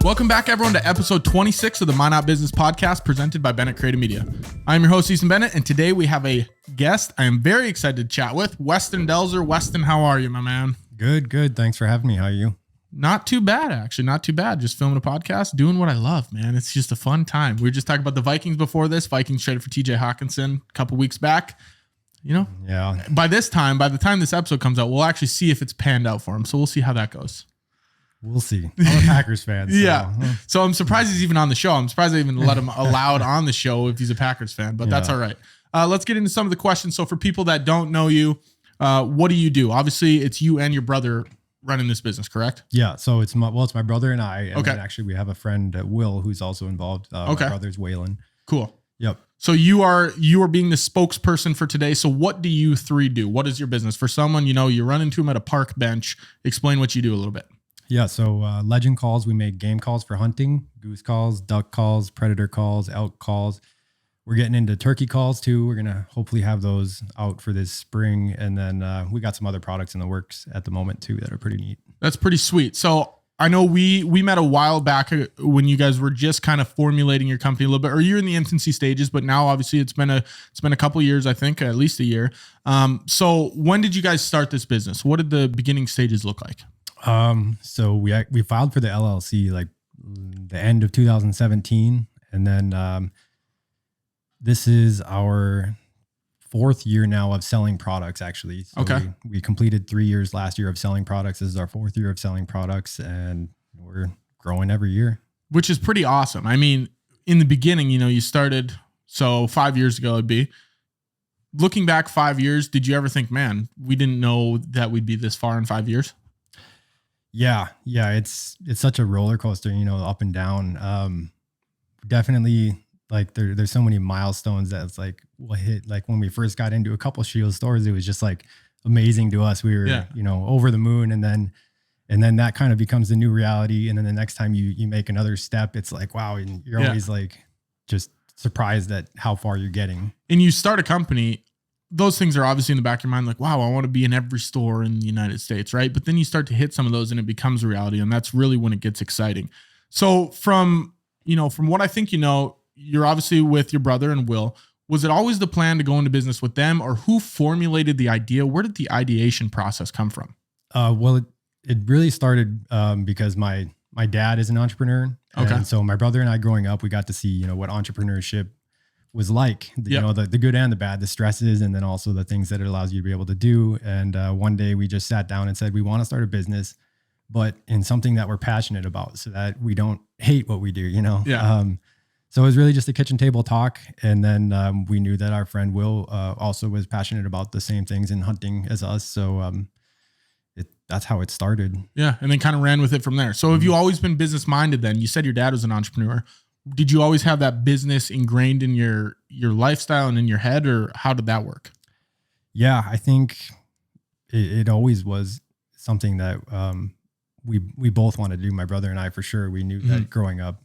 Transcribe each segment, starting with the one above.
Welcome back, everyone, to episode 26 of the Minot Business Podcast presented by Bennett Creative Media. I'm your host, Easton Bennett, and today we have a guest I am very excited to chat with, Weston Delzer. Weston, how are you, my man? Good. Thanks for having me. How are you? Not too bad, actually. Not too bad. Just filming a podcast, doing what I love, man. It's just a fun time. We were just talking about the Vikings before this. Vikings traded for TJ Hawkinson a couple weeks back. You know, Yeah. by the time this episode comes out, we'll actually see if it's panned out for him. So we'll see how that goes. We'll see. I'm a Packers fan. So. Yeah. So I'm surprised he's even on the show. I'm surprised they even let him allowed on the show if he's a Packers fan, but that's all right. Let's get into some of the questions. So for people that don't know you, what do you do? Obviously, it's you and your brother running this business, correct? Yeah. So it's my brother and I. And Okay. then actually, we have a friend, Will, who's also involved. My brother's Waylon. Cool. Yep. So you are being the spokesperson for today. So what do you three do? What is your business? For someone, you run into him at a park bench. Explain what you do a little bit. Yeah. So legend calls, we make game calls for hunting, goose calls, duck calls, predator calls, elk calls. We're getting into turkey calls too. We're going to hopefully have those out for this spring. And then we got some other products in the works at the moment too that are pretty neat. That's pretty sweet. So I know we met a while back when you guys were just kind of formulating your company a little bit, or you're in the infancy stages, but now obviously it's been a couple of years, I think, at least a year. So when did you guys start this business? What did the beginning stages look like? So we filed for the LLC like the end of 2017. And then, this is our 4th year now of selling products, actually. So okay. We completed 3 years last year of selling products. This is our 4th year of selling products, and we're growing every year. Which is pretty awesome. I mean, in the beginning, you started, so 5 years ago it'd be. Looking back 5 years, did you ever think, man, we didn't know that we'd be this far in 5 years? Yeah. It's such a roller coaster, up and down. Definitely. Like there's so many milestones that it's like we'll hit. Like when we first got into a couple Shield stores, it was just like amazing to us. We were, over the moon, and then that kind of becomes the new reality. And then the next time you make another step, it's like, wow. And you're always like just surprised at how far you're getting. And you start a company, those things are obviously in the back of your mind. Like, wow, I want to be in every store in the United States. Right. But then you start to hit some of those and it becomes a reality. And that's really when it gets exciting. So from what I think, you're obviously with your brother and Will. Was it always the plan to go into business with them, or who formulated the idea? Where did the ideation process come from? Well, it really started because my dad is an entrepreneur. Okay. And so my brother and I growing up, we got to see, what entrepreneurship was like, the good and the bad, the stresses, and then also the things that it allows you to be able to do. And one day we just sat down and said, we want to start a business, but in something that we're passionate about so that we don't hate what we do, Yeah. So it was really just a kitchen table talk. And then we knew that our friend Will also was passionate about the same things in hunting as us. So that's how it started. Yeah. And then kind of ran with it from there. So have you always been business minded then? You said your dad was an entrepreneur. Did you always have that business ingrained in your lifestyle and in your head, or how did that work? Yeah, I think it always was something that we both wanted to do. My brother and I, for sure. We knew that growing up.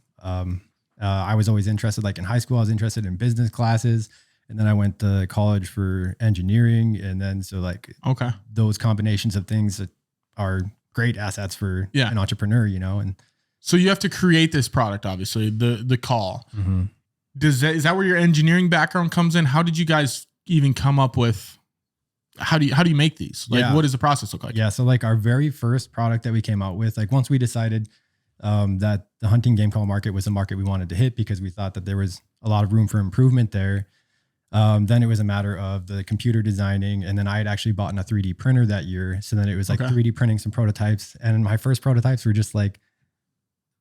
I was always interested, like in high school, I was interested in business classes, and then I went to college for engineering. And then, so like, those combinations of things that are great assets for an entrepreneur, and so you have to create this product, obviously the call. Mm-hmm. Is that where your engineering background comes in? How did you guys even come up with, how do you make these? Like, what does the process look like? Yeah. So like our very first product that we came out with, like once we decided that the hunting game call market was a market we wanted to hit because we thought that there was a lot of room for improvement there. Then it was a matter of the computer designing. And then I had actually bought a 3D printer that year. So then it was like 3D printing some prototypes. And my first prototypes were just like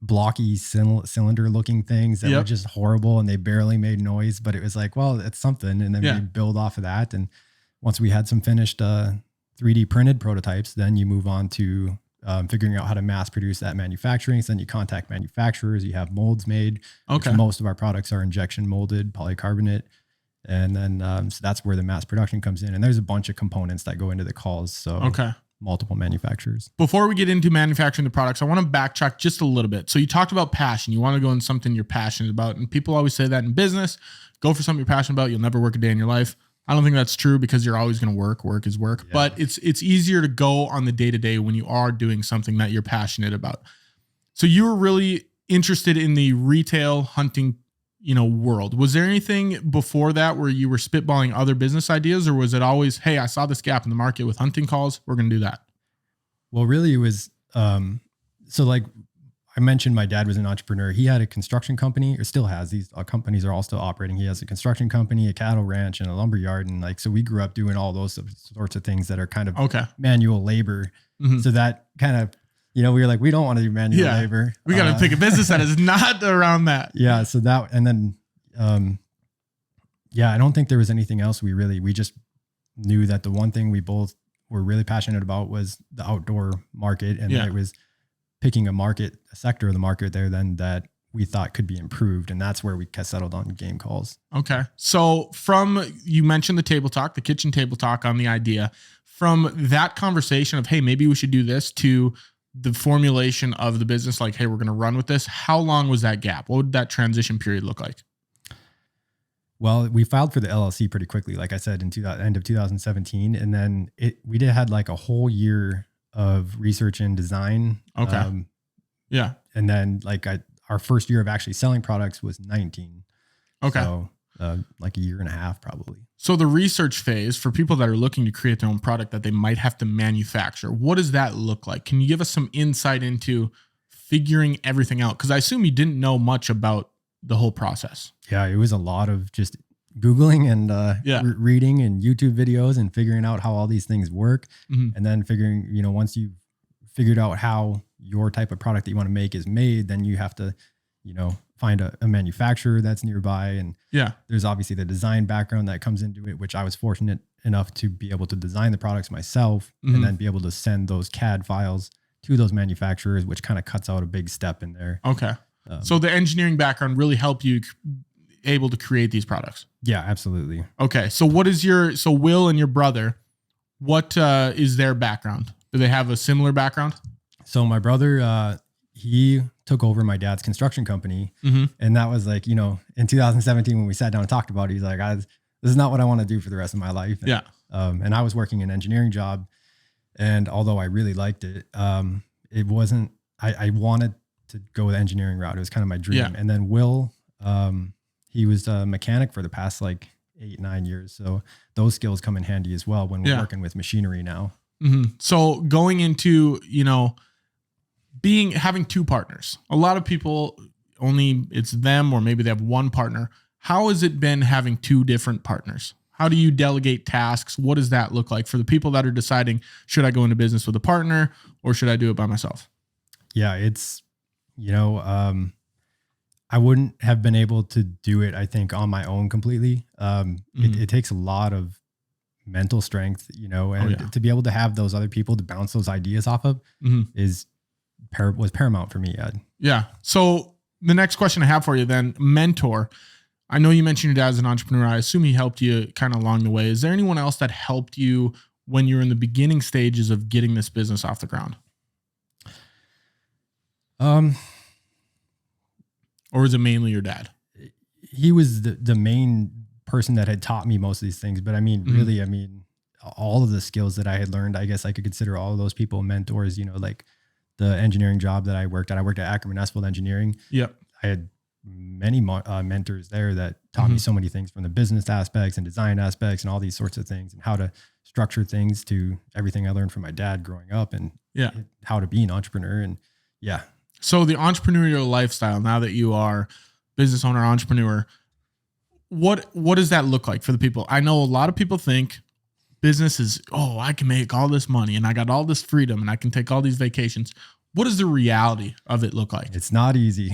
blocky cylinder looking things that were just horrible, and they barely made noise, but it was like, well, it's something. And then we build off of that. And once we had some finished 3D printed prototypes, then you move on to figuring out how to mass produce that manufacturing. So then you contact manufacturers, you have molds made. Okay. Most of our products are injection molded polycarbonate. And then, so that's where the mass production comes in. And there's a bunch of components that go into the calls. So multiple manufacturers. Before we get into manufacturing the products, I want to backtrack just a little bit. So you talked about passion. You want to go in something you're passionate about. And people always say that in business, go for something you're passionate about. You'll never work a day in your life. I don't think that's true because you're always going to work. Work is work. Yeah. But it's easier to go on the day-to-day when you are doing something that you're passionate about. So you were really interested in the retail hunting, world. Was there anything before that where you were spitballing other business ideas, or was it always, hey, I saw this gap in the market with hunting calls, we're going to do that? Well, really it was, so like I mentioned, my dad was an entrepreneur. He had a construction company, or still has. These companies are all still operating. He has a construction company, a cattle ranch, and a lumber yard. And like, so we grew up doing all those sorts of things that are kind of manual labor. Mm-hmm. So that kind of, we were like, we don't want to do manual labor. We got to pick a business that is not around that. Yeah. So that, and then, I don't think there was anything else we just knew that the one thing we both were really passionate about was the outdoor market. And it was picking a sector of the market there then that we thought could be improved. And that's where we settled on game calls. Okay. So you mentioned the kitchen table talk on the idea. From that conversation of, hey, maybe we should do this, to the formulation of the business, like, hey, we're going to run with this. How long was that gap? What would that transition period look like? Well, we filed for the LLC pretty quickly, like I said, end of 2017. And then we had like a whole year of research and design. Okay. And then like our first year of actually selling products was 19. Okay. So like a year and a half probably. So the research phase for people that are looking to create their own product that they might have to manufacture, what does that look like? Can you give us some insight into figuring everything out? Because I assume you didn't know much about the whole process. Yeah, it was a lot of just Googling and reading and YouTube videos and figuring out how all these things work. Mm-hmm. And then figuring, once you've figured out how your type of product that you want to make is made, then you have to, find a manufacturer that's nearby. And there's obviously the design background that comes into it, which I was fortunate enough to be able to design the products myself, mm-hmm. and then be able to send those CAD files to those manufacturers, which kind of cuts out a big step in there. Okay. So the engineering background really helped you able to create these products. Yeah, absolutely. Okay. So Will and your brother, what is their background? Do they have a similar background? So my brother, he took over my dad's construction company. Mm-hmm. And that was like, in 2017, when we sat down and talked about it, he's like, this is not what I want to do for the rest of my life. And, and I was working an engineering job. And although I really liked it, it wasn't, I wanted to go the engineering route. It was kind of my dream. Yeah. And then Will, he was a mechanic for the past like 8-9 years. So those skills come in handy as well when we're working with machinery now. Mm-hmm. So going into, having two partners, a lot of people it's them, or maybe they have one partner. How has it been having two different partners? How do you delegate tasks? What does that look like for the people that are deciding, should I go into business with a partner or should I do it by myself? Yeah, it's, I wouldn't have been able to do it, I think, on my own completely. Mm-hmm. It takes a lot of mental strength, and to be able to have those other people to bounce those ideas off of mm-hmm. was paramount for me, Ed. Yeah. So the next question I have for you then, mentor. I know you mentioned your dad as an entrepreneur. I assume he helped you kind of along the way. Is there anyone else that helped you when you're in the beginning stages of getting this business off the ground? Or is it mainly your dad? He was the main person that had taught me most of these things. But I mean, mm-hmm. really, all of the skills that I had learned, I guess I could consider all of those people mentors, like the engineering job that I worked at. I worked at Ackerman Asphalt Engineering. Yep. I had many mentors there that taught mm-hmm. me so many things, from the business aspects and design aspects and all these sorts of things, and how to structure things, to everything I learned from my dad growing up, and how to be an entrepreneur. And so the entrepreneurial lifestyle, now that you are business owner, entrepreneur, what does that look like for the people? I know a lot of people think business is, I can make all this money and I got all this freedom and I can take all these vacations. What does the reality of it look like? It's not easy.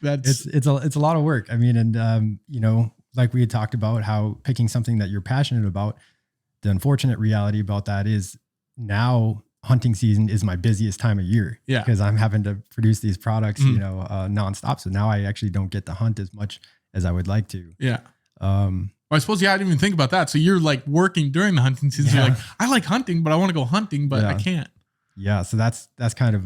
It's a lot of work. Like we had talked about, how picking something that you're passionate about, the unfortunate reality about that is now hunting season is my busiest time of year. Yeah. Because I'm having to produce these products, nonstop. So now I actually don't get to hunt as much as I would like to. Yeah. Well, I suppose, I didn't even think about that. So you're like working during the hunting season. Yeah. You're like, I like hunting, but I want to go hunting, but I can't. Yeah. So that's kind of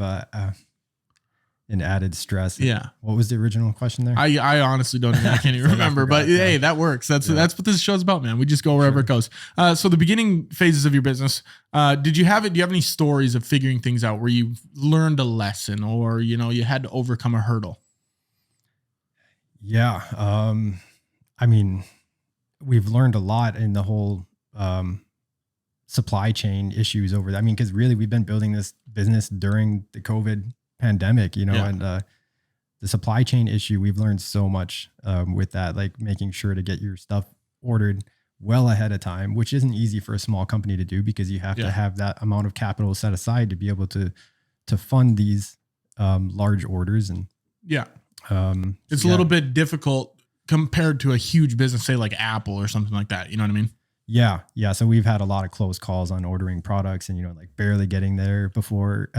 and added stress. Yeah. What was the original question there? I honestly don't even, I can't even remember, but hey, that works. That's what this show's about, man. We just go wherever it goes. So the beginning phases of your business, do you have any stories of figuring things out where you learned a lesson or, you had to overcome a hurdle? Yeah. I mean, we've learned a lot in the whole, supply chain issues over that. I mean, cause really we've been building this business during the COVID pandemic, and, the supply chain issue, we've learned so much, with that, like making sure to get your stuff ordered well ahead of time, which isn't easy for a small company to do because you have to have that amount of capital set aside to be able to fund these, large orders. And it's a little bit difficult compared to a huge business, say like Apple or something like that. You know what I mean? Yeah. Yeah. So we've had a lot of close calls on ordering products and, like barely getting there before,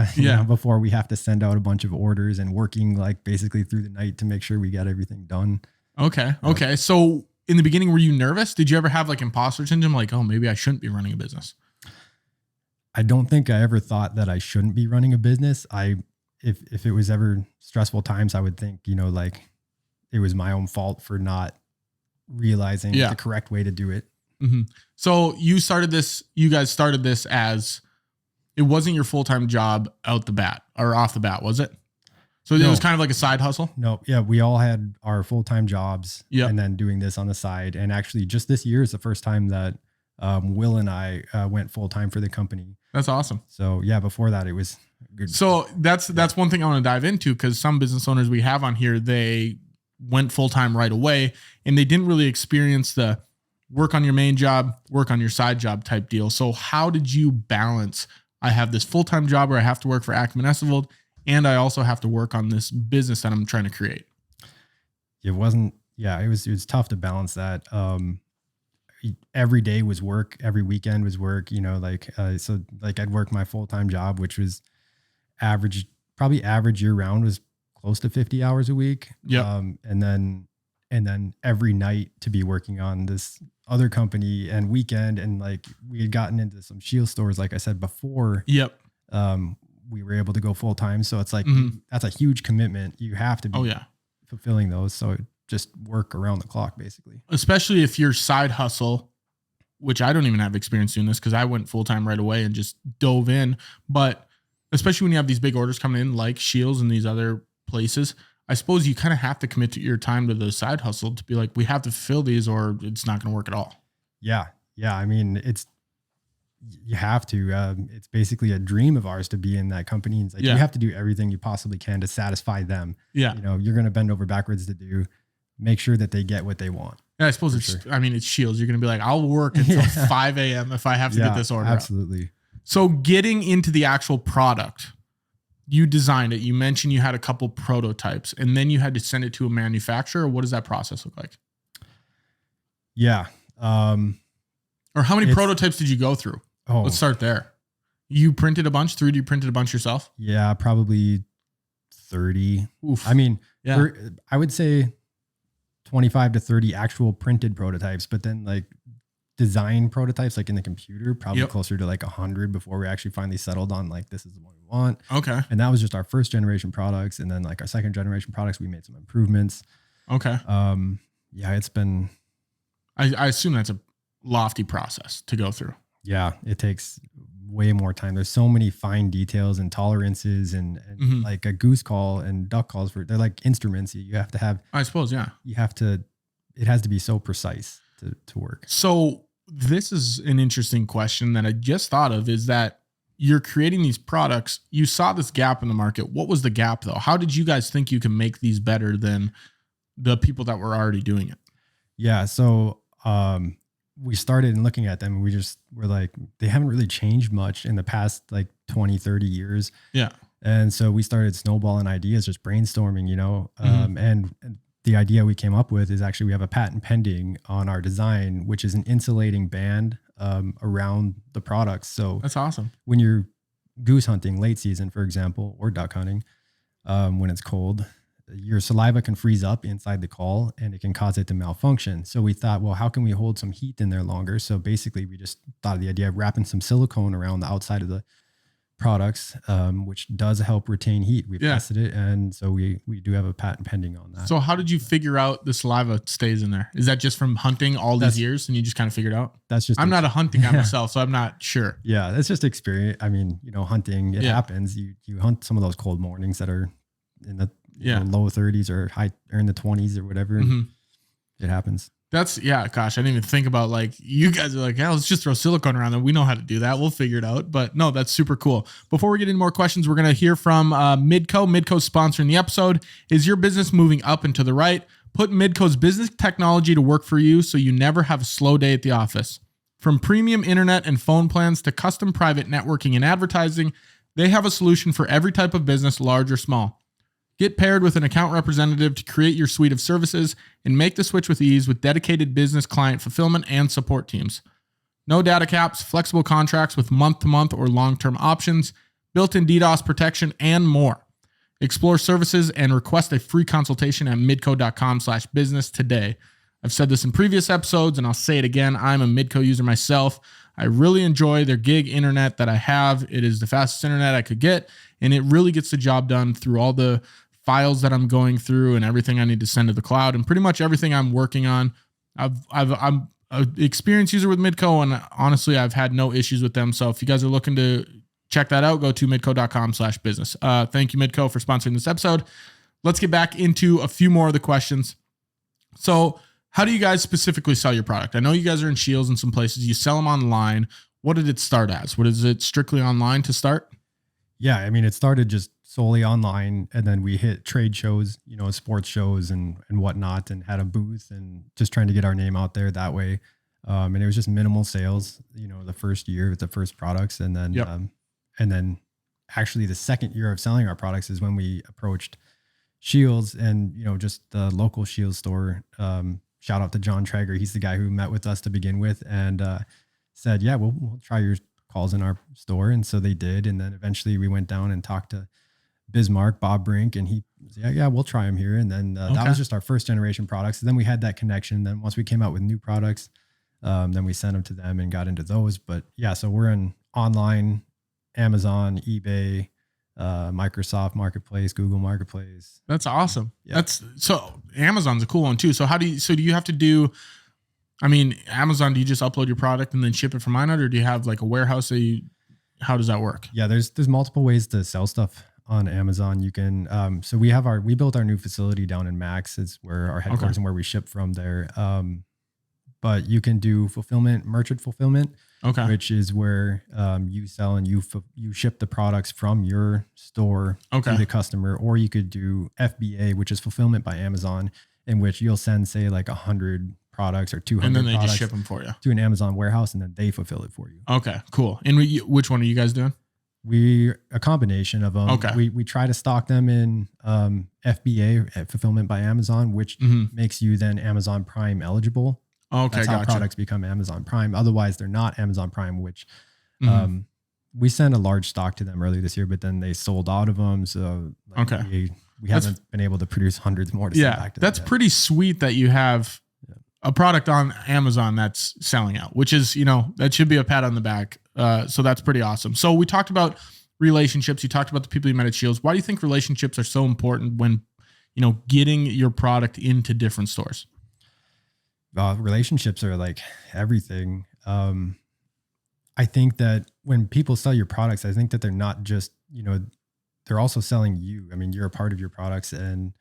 before we have to send out a bunch of orders and working like basically through the night to make sure we got everything done. Okay. Okay. So in the beginning, were you nervous? Did you ever have like imposter syndrome? Like, oh, maybe I shouldn't be running a business. I don't think I ever thought that I shouldn't be running a business. If it was ever stressful times, I would think, like it was my own fault for not realizing the correct way to do it. Mm-hmm. So you guys started this as it wasn't your full-time job off the bat, was it? So it was kind of like a side hustle? No. Yeah. We all had our full-time jobs and then doing this on the side. And actually just this year is the first time that Will and I went full-time for the company. That's awesome. So yeah, before that it was good. So that's one thing I want to dive into because some business owners we have on here, they went full-time right away and they didn't really experience the work on your main job, work on your side job type deal. So how did you balance? I have this full-time job where I have to work for Ackman Esselvold and I also have to work on this business that I'm trying to create. It was tough to balance that. Every day was work. Every weekend was work, so like I'd work my full-time job, which was probably average year round was close to 50 hours a week. Yeah. And then every night to be working on this other company and weekend. And like we had gotten into some Shield stores, like I said before. Yep. We were able to go full time. So it's like, that's a huge commitment. You have to be fulfilling those. So just work around the clock basically. Especially if your side hustle, which I don't even have experience doing this because I went full time right away and just dove in. But especially when you have these big orders coming in like Shields and these other places, I suppose you kind of have to commit to your time to the side hustle to be like, we have to fulfill these or it's not going to work at all. Yeah. Yeah. I mean, you have to, it's basically a dream of ours to be in that company. It's like, you have to do everything you possibly can to satisfy them. Yeah. You're going to bend over backwards to make sure that they get what they want. Yeah. I suppose it's Shields. You're going to be like, I'll work until 5 a.m. if I have to get this order. Absolutely. Out. So getting into the actual product, you designed it. You mentioned you had a couple prototypes and then you had to send it to a manufacturer. What does that process look like? Yeah. Or how many prototypes did you go through? Oh, let's start there. You printed a bunch, 3D printed a bunch yourself? Yeah, probably 30. Oof. I mean, I would say 25 to 30 actual printed prototypes, but then like design prototypes, like in the computer, probably closer to like 100 before we actually finally settled on like, this is the one we want. Okay. And that was just our first generation products. And then like our second generation products, we made some improvements. Okay. It's been, I assume that's a lofty process to go through. Yeah. It takes way more time. There's so many fine details and tolerances and like a goose call and duck calls they're like instruments. You have to have, I suppose. Yeah. It has to be so precise to work. So this is an interesting question that I just thought of is that you're creating these products. You saw this gap in the market. What was the gap though? How did you guys think you can make these better than the people that were already doing it? Yeah. So, we started looking at them and we're like, they haven't really changed much in the past, like 20, 30 years. Yeah. And so we started snowballing ideas, just brainstorming, and the idea we came up with is actually we have a patent pending on our design, which is an insulating band around the products. So that's awesome. When you're goose hunting late season, for example, or duck hunting, when it's cold, your saliva can freeze up inside the call and it can cause it to malfunction. So we thought, well, how can we hold some heat in there longer? So basically we just thought of the idea of wrapping some silicone around the outside of products, which does help retain heat. We've tested it, and so we do have a patent pending on that. So how did you figure out the saliva stays in there? Is that just from hunting all these years and you just kind of figured out? That's just, I'm not a hunting guy myself, so I'm not sure. Yeah, that's just experience. I mean, hunting, it happens. You hunt some of those cold mornings that are in the low 30s or in the 20s or whatever. It happens. Gosh, I didn't even think about, like, you guys are like, yeah, let's just throw silicone around there. We know how to do that. We'll figure it out. But no, that's super cool. Before we get into more questions, we're going to hear from Midco. Midco's sponsoring the episode. Is your business moving up and to the right? Put Midco's business technology to work for you so you never have a slow day at the office. From premium internet and phone plans to custom private networking and advertising, they have a solution for every type of business, large or small. Get paired with an account representative to create your suite of services and make the switch with ease with dedicated business client fulfillment and support teams. No data caps, flexible contracts with month-to-month or long-term options, built-in DDoS protection, and more. Explore services and request a free consultation at midco.com/business today. I've said this in previous episodes, and I'll say it again. I'm a Midco user myself. I really enjoy their gig internet that I have. It is the fastest internet I could get, and it really gets the job done through all the files that I'm going through and everything I need to send to the cloud, and pretty much everything I'm working on. I'm an experienced user with Midco, and honestly, I've had no issues with them. So if you guys are looking to check that out, go to midco.com/business. Thank you, Midco, for sponsoring this episode. Let's get back into a few more of the questions. So how do you guys specifically sell your product? I know you guys are in Shields in some places. You sell them online. What did it start as? What is it, strictly online to start? Yeah, I mean, it started just solely online, and then we hit trade shows, sports shows and whatnot, and had a booth and just trying to get our name out there that way. And it was just minimal sales, the first year with the first products. And then actually the second year of selling our products is when we approached Shields and, just the local Shields store. Shout out to John Traeger. He's the guy who met with us to begin with and said, yeah, we'll try your calls in our store. And so they did. And then eventually we went down and talked to Bismarck, Bob Brink, and he said, yeah, we'll try them here. And then that was just our first generation products. And then we had that connection. Then once we came out with new products, then we sent them to them and got into those. But yeah, so we're in online, Amazon, eBay, Microsoft Marketplace, Google Marketplace. That's awesome. Yeah. So Amazon's a cool one too. So do you have to do, Amazon, do you just upload your product and then ship it from Minot, or do you have like a warehouse how does that work? Yeah, there's multiple ways to sell stuff on Amazon. You can, so we built our new facility down in Max. It's where our headquarters and where we ship from there. But you can do merchant fulfillment, which is where you sell and you ship the products from your store to the customer. Or you could do FBA, which is fulfillment by Amazon, in which you'll send, say, like 100 products or 200 and then they products just ship them for you to an Amazon warehouse, and then they fulfill it for you. Okay, cool. And which one are you guys doing? We're a combination of them. We try to stock them in FBA, fulfillment by Amazon, which makes you then Amazon Prime eligible. That's how products become Amazon Prime. Otherwise, they're not Amazon Prime, which we sent a large stock to them earlier this year, but then they sold out of them. So we haven't been able to produce hundreds more to send back to them. That's pretty sweet that you have a product on Amazon that's selling out, which is, that should be a pat on the back. So that's pretty awesome. So we talked about relationships. You talked about the people you met at Shields. Why do you think relationships are so important when, getting your product into different stores? Relationships are like everything. I think that when people sell your products, I think that they're not just, they're also selling you. I mean, you're a part of your products and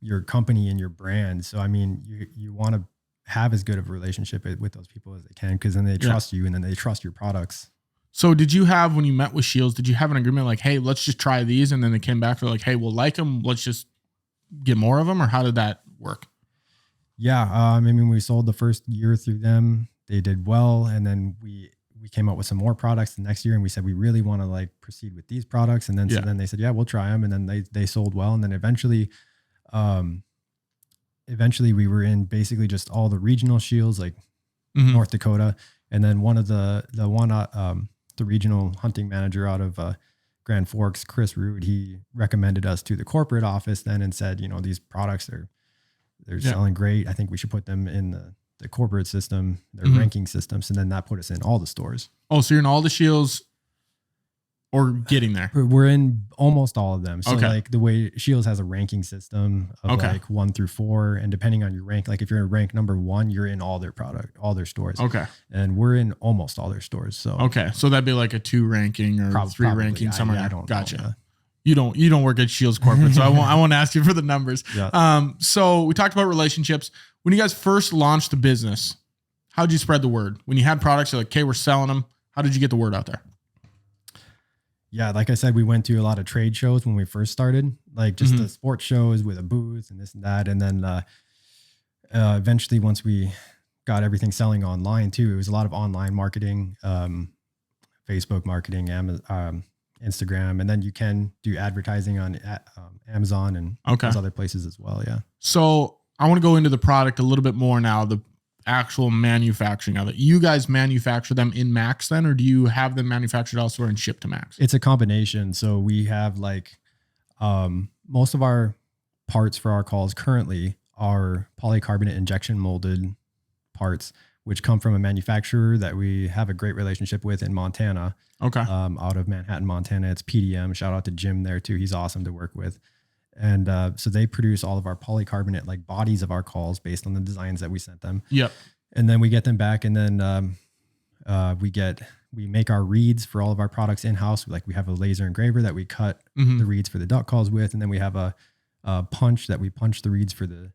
your company and your brand. So, you want to have as good of a relationship with those people as they can, because then they trust you and then they trust your products. So did you have, when you met with Shields, did you have an agreement like, hey, let's just try these? And then they came back, they're like, hey, we'll like them. Let's just get more of them. Or how did that work? Yeah. We sold the first year through them. They did well. And then we came out with some more products the next year, and we said, we really want to proceed with these products. And then, so then they said, yeah, we'll try them. And then they sold well. And then eventually we were in basically just all the regional Shields, like North Dakota. And then the regional hunting manager out of Grand Forks, Chris Rood, he recommended us to the corporate office then and said, these products they're selling great. I think we should put them in the corporate system, their ranking systems. And then that put us in all the stores. Oh, so you're in all the Shields or getting there? We're in almost all of them. So Okay. like the way Shields has a ranking system of like 1 through 4, and depending on your rank, like if you're in rank number 1, you're in all their stores. Okay. And we're in almost all their stores. So okay, so that'd be like a 2 ranking or 3 ranking somewhere. I don't Gotcha. know. You don't work at Shields Corporate, so I won't ask you for the numbers. Yeah. So we talked about relationships. When you guys first launched the business, how did you spread the word? When you had products, you're like, okay, we're selling them. How did you get the word out there? Yeah, like I said, we went to a lot of trade shows when we first started, like just the sports shows with a booth and this and that. And then eventually, once we got everything selling online too, it was a lot of online marketing, Facebook marketing, Instagram, and then you can do advertising on Amazon and those other places as well. Yeah. So I want to go into the product a little bit more now, the actual manufacturing of it. You guys manufacture them in Max then, or do you have them manufactured elsewhere and shipped to Max? It's a combination. So we have like most of our parts for our calls currently are polycarbonate injection molded parts, which come from a manufacturer that we have a great relationship with in Montana. Okay. Out of Manhattan, Montana. It's PDM. Shout out to Jim there too. He's awesome to work with. And so they produce all of our polycarbonate like bodies of our calls based on the designs that we sent them. Yep. And then we get them back, and then we make our reeds for all of our products in-house. Like we have a laser engraver that we cut the reeds for the duck calls with, and then we have a punch that we punch the reeds for the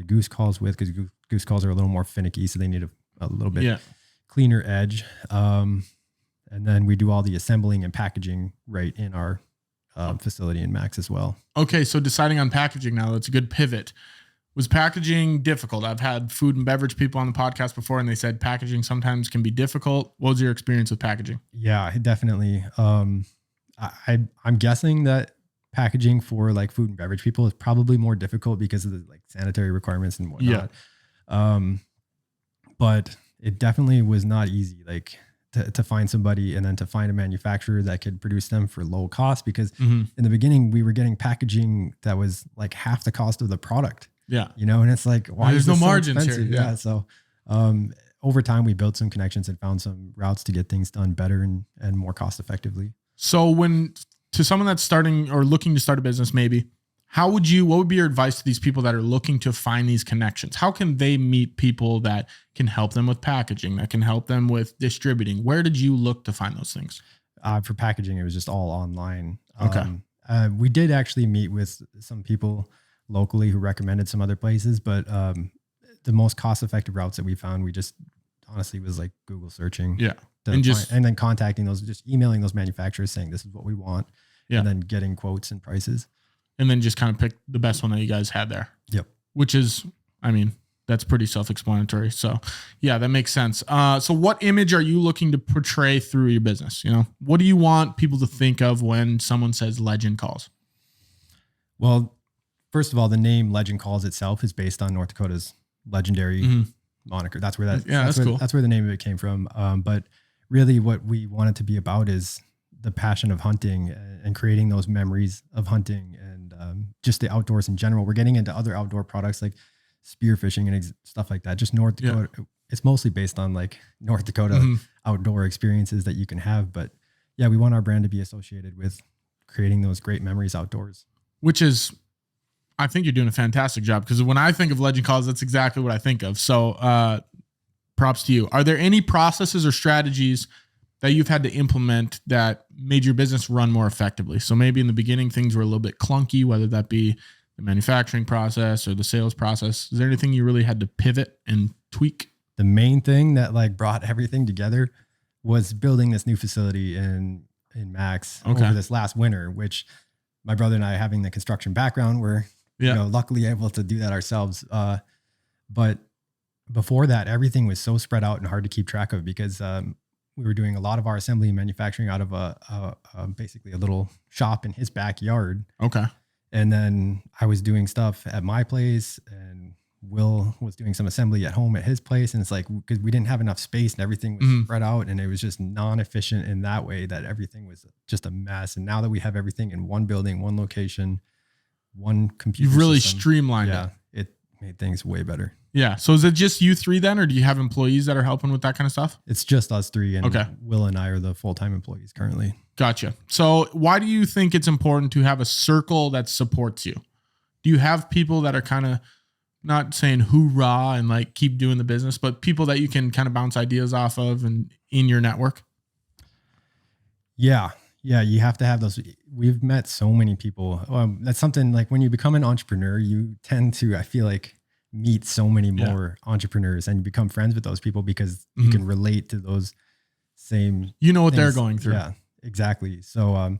goose calls with, because goose calls are a little more finicky, so they need a little bit cleaner edge. And then we do all the assembling and packaging right in our facility in Max as well. Okay, so deciding on packaging now, that's a good pivot. Was packaging difficult? I've had food and beverage people on the podcast before, and they said packaging sometimes can be difficult. What was your experience with packaging? Yeah, definitely. I'm guessing that packaging for like food and beverage people is probably more difficult because of the like sanitary requirements and whatnot. Yeah. But it definitely was not easy. Like to find somebody and then to find a manufacturer that could produce them for low cost, because in the beginning we were getting packaging that was like half the cost of the product. Yeah. You know, and it's like, why there's is no this so margins expensive? here. Yeah. So over time we built some connections and found some routes to get things done better and more cost effectively. So when to someone that's starting or looking to start a business, maybe, what would be your advice to these people that are looking to find these connections? How can they meet people that can help them with packaging, that can help them with distributing? Where did you look to find those things? For packaging, it was just all online. Okay. We did actually meet with some people locally who recommended some other places, but the most cost-effective routes that we found, we just honestly was like Google searching. Yeah. And then contacting just emailing those manufacturers saying this is what we want. Yeah. And then getting quotes and prices. And then just kind of pick the best one that you guys had there. Yep. Which is, I mean, that's pretty self-explanatory. So yeah, that makes sense. So what image are you looking to portray through your business? You know, what do you want people to think of when someone says Legend Calls? Well, first of all, the name Legend Calls itself is based on North Dakota's legendary moniker. That's where that's cool. That's where the name of it came from. But really what we want it to be about is the passion of hunting and creating those memories of hunting and just the outdoors in general. We're getting into other outdoor products like spearfishing and stuff like that. Just North Dakota. Yeah. It's mostly based on like North Dakota outdoor experiences that you can have. But yeah, we want our brand to be associated with creating those great memories outdoors. Which is, I think you're doing a fantastic job, because when I think of Legend Calls, that's exactly what I think of. So props to you. Are there any processes or strategies that you've had to implement that made your business run more effectively? So maybe in the beginning, things were a little bit clunky, whether that be the manufacturing process or the sales process. Is there anything you really had to pivot and tweak? The main thing that like brought everything together was building this new facility in Max over this last winter, which my brother and I, having the construction background, we're luckily able to do that ourselves. But before that, everything was so spread out and hard to keep track of, because we were doing a lot of our assembly and manufacturing out of basically a little shop in his backyard. Okay. And then I was doing stuff at my place, and Will was doing some assembly at home at his place. And it's like, because we didn't have enough space and everything was spread out, and it was just non-efficient in that way, that everything was just a mess. And now that we have everything in one building, one location, one computer You've really system, streamlined it. It made things way better. Yeah. So is it just you three then, or do you have employees that are helping with that kind of stuff? It's just us three, and okay. Will and I are the full-time employees currently. Gotcha. So why do you think it's important to have a circle that supports you? Do you have people that are kind of not saying hoorah and like keep doing the business, but people that you can kind of bounce ideas off of and in your network? Yeah. Yeah. You have to have those. We've met so many people. That's something like when you become an entrepreneur, you tend to, I feel like, meet so many more entrepreneurs, and you become friends with those people because you can relate to those same, you know what things. they're going through. Yeah, exactly. So,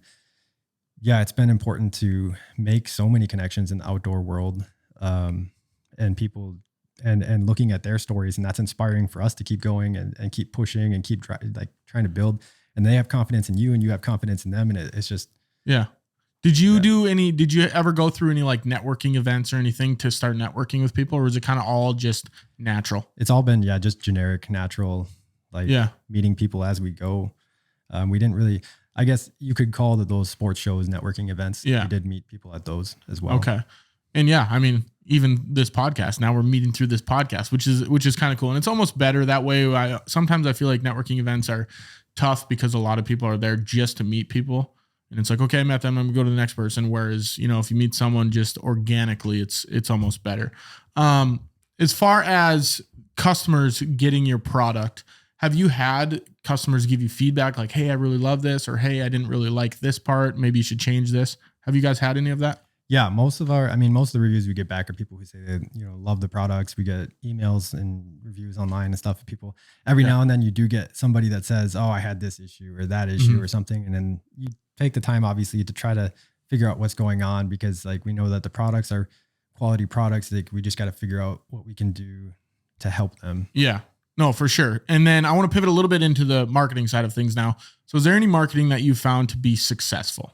yeah, it's been important to make so many connections in the outdoor world, and people and looking at their stories, and that's inspiring for us to keep going and keep pushing and keep trying to build. And they have confidence in you, and you have confidence in them, and it's just Did you ever go through any like networking events or anything to start networking with people, or was it kind of all just natural? It's all been just generic, natural, meeting people as we go. We didn't really. I guess you could call those sports shows networking events. Yeah. We did meet people at those as well. Okay. And I mean, even this podcast, now we're meeting through this podcast, which is kind of cool. And it's almost better that way. Sometimes I feel like networking events are tough because a lot of people are there just to meet people. And it's like, okay, I met them, I'm gonna go to the next person. Whereas, if you meet someone just organically, it's almost better. As far as customers getting your product, have you had customers give you feedback like, hey, I really love this, or hey, I didn't really like this part, maybe you should change this? Have you guys had any of that? Yeah, most of the reviews we get back are people who say they, love the products. We get emails and reviews online and stuff of people. Every now and then you do get somebody that says, oh, I had this issue or that issue or something. And then you take the time, obviously, to try to figure out what's going on, because like we know that the products are quality products. Like we just got to figure out what we can do to help them. Yeah. No, for sure. And then I want to pivot a little bit into the marketing side of things now. So is there any marketing that you found to be successful?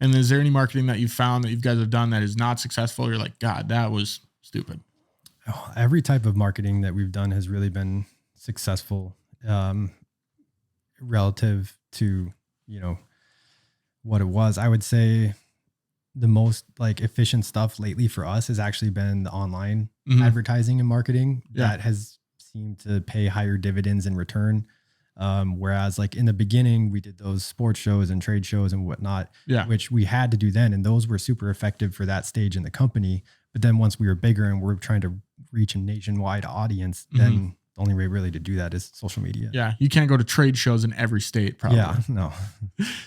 And is there any marketing that you found that you guys have done that is not successful? You're like, God, that was stupid. Oh, every type of marketing that we've done has really been successful, relative to, what it was. I would say the most like efficient stuff lately for us has actually been the online advertising and marketing that has seemed to pay higher dividends in return. Whereas like in the beginning, we did those sports shows and trade shows and whatnot, which we had to do then. And those were super effective for that stage in the company. But then once we were bigger and we're trying to reach a nationwide audience, then the only way really to do that is social media. Yeah. You can't go to trade shows in every state, probably. Yeah, no.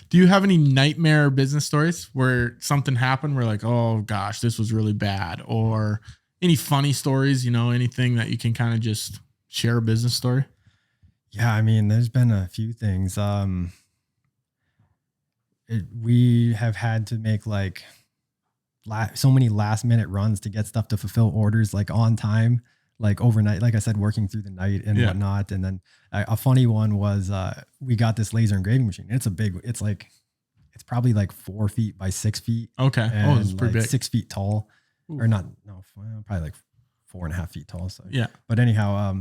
Do you have any nightmare business stories where something happened where like, oh gosh, this was really bad? Or any funny stories, anything that you can kind of just share a business story? Yeah, I mean, there's been a few things. We have had to make like so many last minute runs to get stuff to fulfill orders like on time, like overnight, like I said, working through the night and whatnot. And then a funny one was we got this laser engraving machine. It's probably like 4 feet by 6 feet. Okay. And it's pretty big. 6 feet tall. Ooh. Or not, no, probably like 4.5 feet tall. So but anyhow,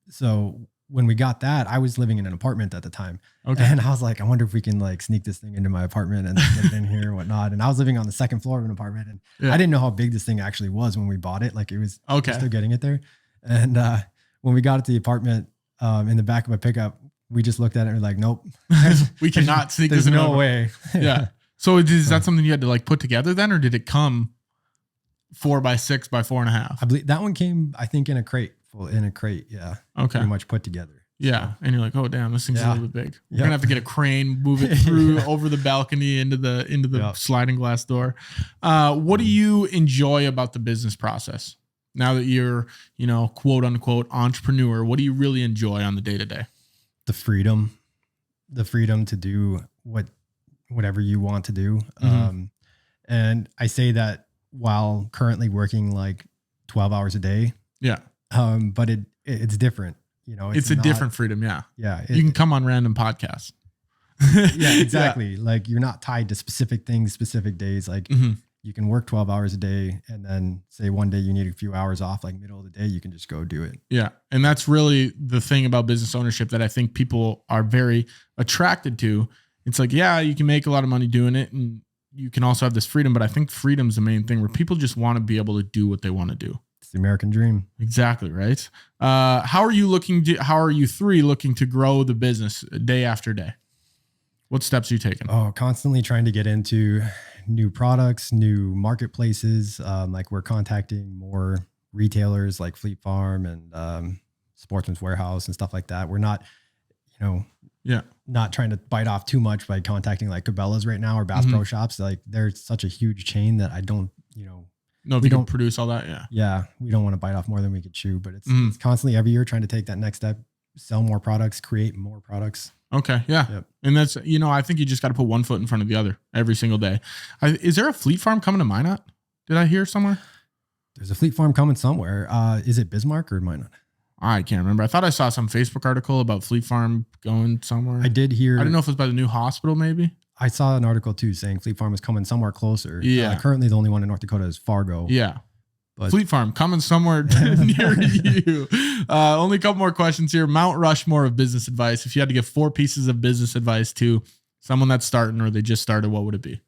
so when we got that, I was living in an apartment at the time. Okay. And I was like, I wonder if we can like sneak this thing into my apartment and get it in here and whatnot. And I was living on the second floor of an apartment, and I didn't know how big this thing actually was when we bought it. Like it was still getting it there. And when we got it to the apartment, in the back of my pickup, we just looked at it and we're like, nope, we cannot sneak this in. There's no way. Yeah. So is that something you had to like put together then, or did it come 4 by 6 by 4.5? I believe that one came, I think, in a crate. Yeah. Okay. Pretty much put together. Yeah. So. And you're like, oh damn, this thing's a little bit big. You're gonna have to get a crane, move it through over the balcony into the sliding glass door. What do you enjoy about the business process? Now that you're, quote unquote entrepreneur, what do you really enjoy on the day to day? The freedom to do whatever you want to do. And I say that while currently working like 12 hours a day. Yeah. But it's different, it's a different freedom. Yeah. Yeah. You can come on random podcasts. Yeah, exactly. Like you're not tied to specific things, specific days. Like you can work 12 hours a day and then say one day you need a few hours off, like middle of the day, you can just go do it. Yeah. And that's really the thing about business ownership that I think people are very attracted to. It's like, yeah, you can make a lot of money doing it and you can also have this freedom, but I think freedom's the main thing where people just want to be able to do what they want to do. It's the American dream. Exactly. Right. How are you three looking to grow the business day after day? What steps are you taking? Oh, constantly trying to get into new products, new marketplaces. Like we're contacting more retailers like Fleet Farm and Sportsman's Warehouse and stuff like that. We're not, not trying to bite off too much by contacting like Cabela's right now or Bass Pro Shops. Like they're such a huge chain that I don't, No, if you don't produce all that. Yeah. Yeah. We don't want to bite off more than we could chew, but it's constantly every year trying to take that next step, sell more products, create more products. Okay. Yeah. Yep. And that's, I think you just got to put one foot in front of the other every single day. Is there a Fleet Farm coming to Minot? Did I hear somewhere? There's a Fleet Farm coming somewhere. Is it Bismarck or Minot? I can't remember. I thought I saw some Facebook article about Fleet Farm going somewhere. I did hear. I don't know if it was by the new hospital, maybe. I saw an article too saying Fleet Farm is coming somewhere closer. Yeah. Currently, the only one in North Dakota is Fargo. Yeah. But Fleet Farm coming somewhere near you. Only a couple more questions here. Mount Rushmore of business advice. If you had to give 4 pieces of business advice to someone that's starting or they just started, what would it be?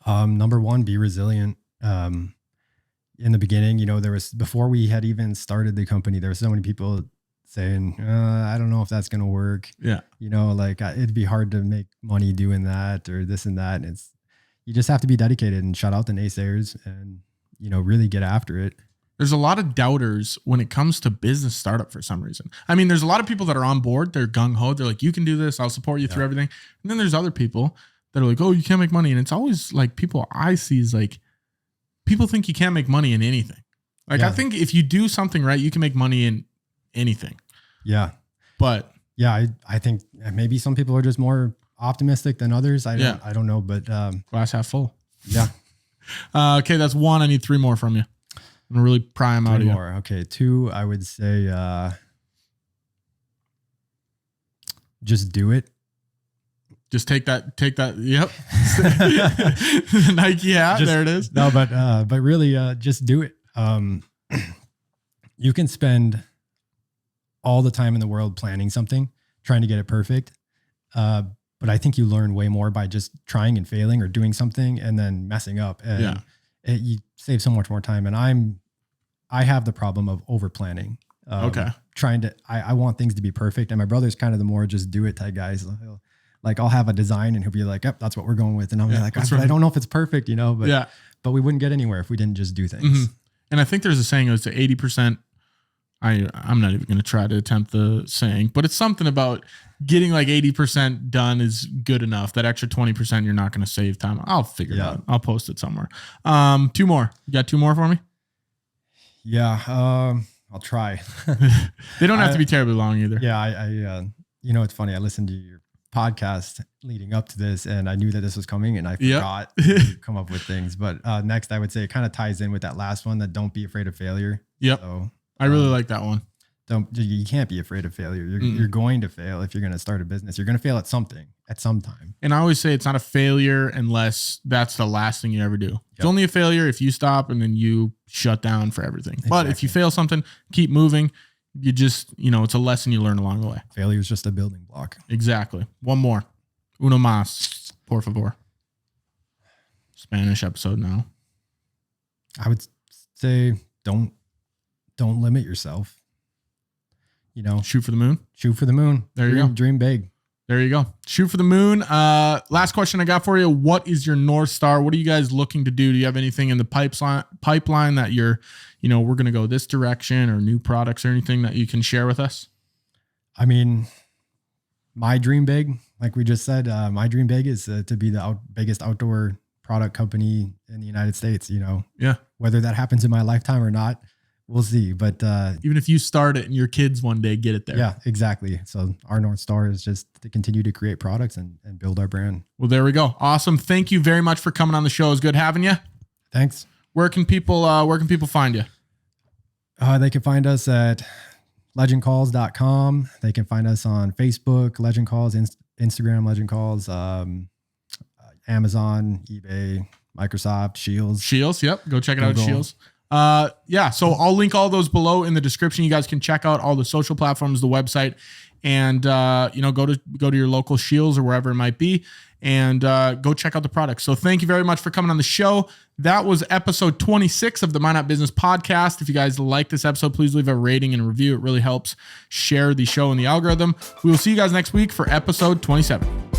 Number 1, be resilient. In the beginning, there was, before we had even started the company, there were so many people saying, I don't know if that's going to work. Yeah. It'd be hard to make money doing that or this and that. And you just have to be dedicated and shut out the naysayers and, really get after it. There's a lot of doubters when it comes to business startup for some reason. I mean, there's a lot of people that are on board. They're gung ho. They're like, you can do this. I'll support you through everything. And then there's other people that are like, oh, you can't make money. And it's always like people I see is like, people think you can't make money in anything. Like, I think if you do something right, you can make money in anything. Yeah. But yeah, I think maybe some people are just more optimistic than others. I don't know, but glass half full. Yeah. Okay. That's 1. I need 3 more from you. I'm gonna really pry them out of you. Okay. 2, I would say, just do it. Just take that. Yep. Nike hat. There it is. No, but really, just do it. You can spend all the time in the world planning something, trying to get it perfect. But I think you learn way more by just trying and failing or doing something and then messing up. And you save so much more time. And I have the problem of over planning. I want things to be perfect. And my brother's kind of the more just do it type guys. Like I'll have a design and he'll be like, yep, that's what we're going with. And I'm like, I don't know if it's perfect, but we wouldn't get anywhere if we didn't just do things. Mm-hmm. And I think there's a saying, it's 80%. I'm not even going to try to attempt the saying, but it's something about getting like 80% done is good enough. That extra 20%, you're not going to save time. I'll figure it out. I'll post it somewhere. 2 more. You got 2 more for me? Yeah. I'll try. They don't have to be terribly long either. Yeah. It's funny. I listened to your podcast leading up to this and I knew that this was coming and I forgot to come up with things. But next, I would say it kind of ties in with that last one, that don't be afraid of failure. Yep. So, I really like that one. You can't be afraid of failure. You're going to fail if you're going to start a business. You're going to fail at something at some time. And I always say it's not a failure unless that's the last thing you ever do. Yep. It's only a failure if you stop and then you shut down for everything. Exactly. But if you fail something, keep moving. You just, it's a lesson you learn along the way. Failure is just a building block. Exactly. 1 more. Uno más, por favor. Spanish episode now. I would say don't limit yourself. Shoot for the moon. Shoot for the moon. There you go. Dream big. There you go. Shoot for the moon. Last question I got for you. What is your North Star? What are you guys looking to do? Do you have anything in the pipeline that you're, we're going to go this direction, or new products or anything that you can share with us? I mean, my dream big, like we just said, my dream big is to be the biggest outdoor product company in the United States, Yeah. Whether that happens in my lifetime or not, we'll see. But even if you start it and your kids one day get it there. Yeah, exactly. So our North Star is just to continue to create products and build our brand. Well, there we go. Awesome. Thank you very much for coming on the show. It was good having you. Thanks. Where can people find you? They can find us at legendcalls.com. They can find us on Facebook, Legend Calls, Instagram, Legend Calls, Amazon, eBay, Microsoft, Shields. Yep. Go check it out. Shields. So I'll link all those below in the description. You guys can check out all the social platforms, the website, and go to your local Scheels or wherever it might be, and go check out the products. So thank you very much for coming on the show. That was episode 26 of the Minot Business Podcast. If you guys like this episode, please leave a rating and a review. It really helps share the show in the algorithm. We will see you guys next week for episode 27.